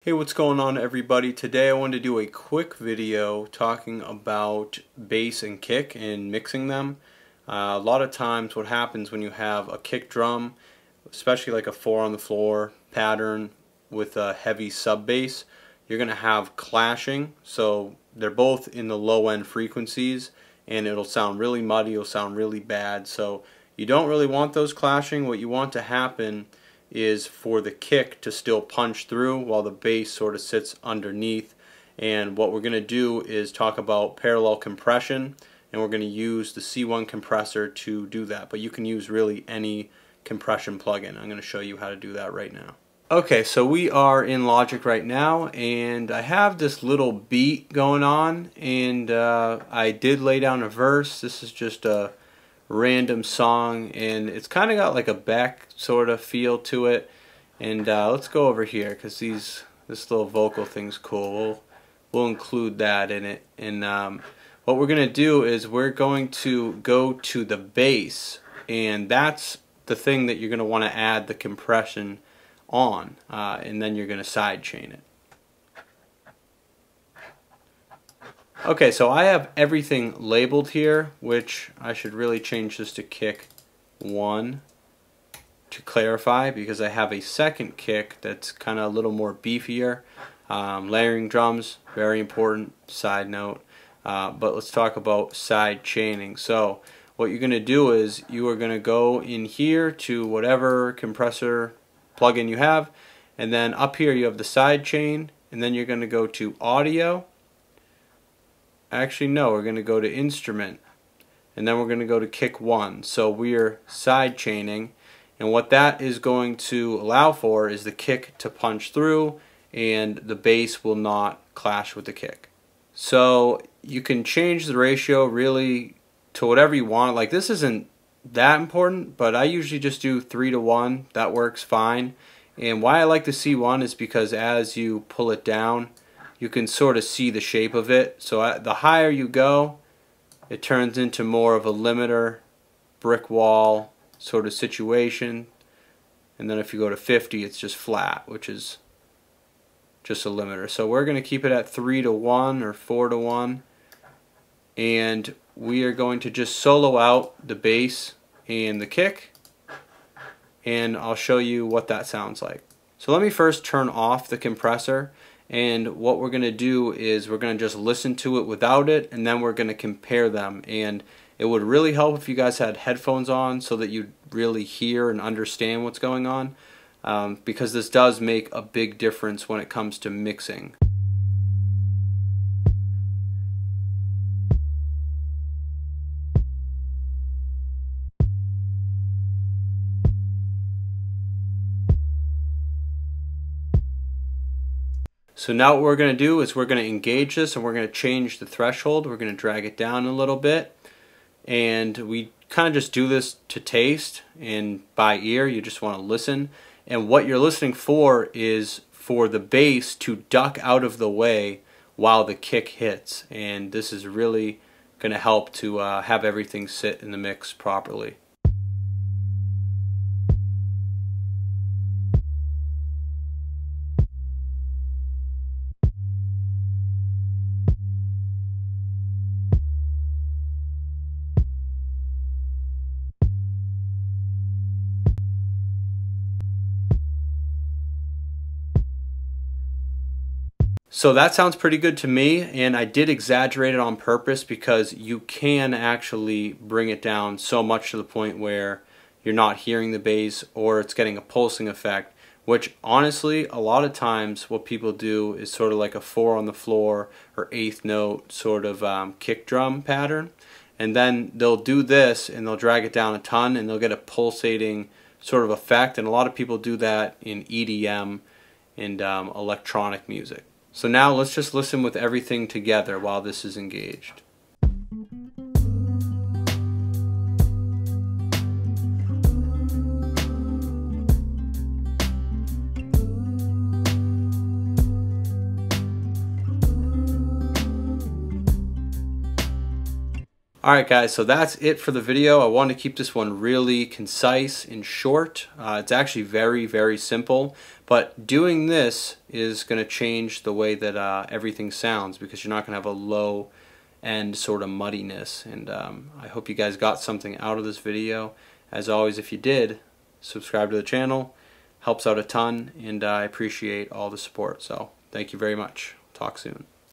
Hey, what's going on everybody? Today I wanted to do a quick video talking about bass and kick and mixing them. A lot of times what happens when you have a kick drum, especially like a 4 on the floor pattern with a heavy sub bass, you're going to have clashing. So they're both in the low end frequencies and it'll sound really muddy, it'll sound really bad. So you don't really want those clashing. What you want to happen is for the kick to still punch through while the bass sort of sits underneath. And what we're going to do is talk about parallel compression, and we're going to use the C1 compressor to do that. But you can use really any compression plugin. I'm going to show you how to do that right now. Okay, so we are in Logic right now, and I have this little beat going on, and I did lay down a verse. This is just a random song, and it's kind of got like a Beck sort of feel to it. And let's go over here because this little vocal thing's cool. We'll include that in it. And what we're gonna do is we're going to go to the bass, and that's the thing that you're gonna want to add the compression on, and then you're gonna side chain it. Okay, so I have everything labeled here, which I should really change this to kick 1 to clarify, because I have a second kick that's kind of a little more beefier. Layering drums, very important, side note. But let's talk about side chaining. So what you're going to do is you are going to go in here to whatever compressor plugin you have, and then up here you have the side chain, and then you're going to go to audio. Actually, no, we're going to go to instrument, and then we're going to go to kick 1. So we're side chaining, and what that is going to allow for is the kick to punch through and the bass will not clash with the kick. So you can change the ratio really to whatever you want. Like, this isn't that important, but I usually just do 3:1. That works fine. And why I like the C1 is because as you pull it down, you can sort of see the shape of it. So the higher you go, it turns into more of a limiter, brick wall sort of situation. And then if you go to 50, it's just flat, which is just a limiter. So we're going to keep it at 3:1 or 4:1. And we are going to just solo out the bass and the kick. And I'll show you what that sounds like. So let me first turn off the compressor. And what we're going to do is we're going to just listen to it without it, and then we're going to compare them. And it would really help if you guys had headphones on so that you really hear and understand what's going on, because this does make a big difference when it comes to mixing. So now what we're going to do is we're going to engage this, and we're going to change the threshold. We're going to drag it down a little bit, and we kind of just do this to taste, and by ear you just want to listen. And what you're listening for is for the bass to duck out of the way while the kick hits, and this is really going to help to have everything sit in the mix properly. So that sounds pretty good to me, and I did exaggerate it on purpose because you can actually bring it down so much to the point where you're not hearing the bass or it's getting a pulsing effect, which honestly a lot of times what people do is sort of like a 4 on the floor or 8th note sort of kick drum pattern, and then they'll do this and they'll drag it down a ton and they'll get a pulsating sort of effect, and a lot of people do that in EDM and electronic music. So now let's just listen with everything together while this is engaged. Alright guys, so that's it for the video. I wanted to keep this one really concise and short. It's actually very, very simple, but doing this is going to change the way that everything sounds, because you're not going to have a low end sort of muddiness. And I hope you guys got something out of this video. As always, if you did, subscribe to the channel. Helps out a ton, and I appreciate all the support. So thank you very much. Talk soon.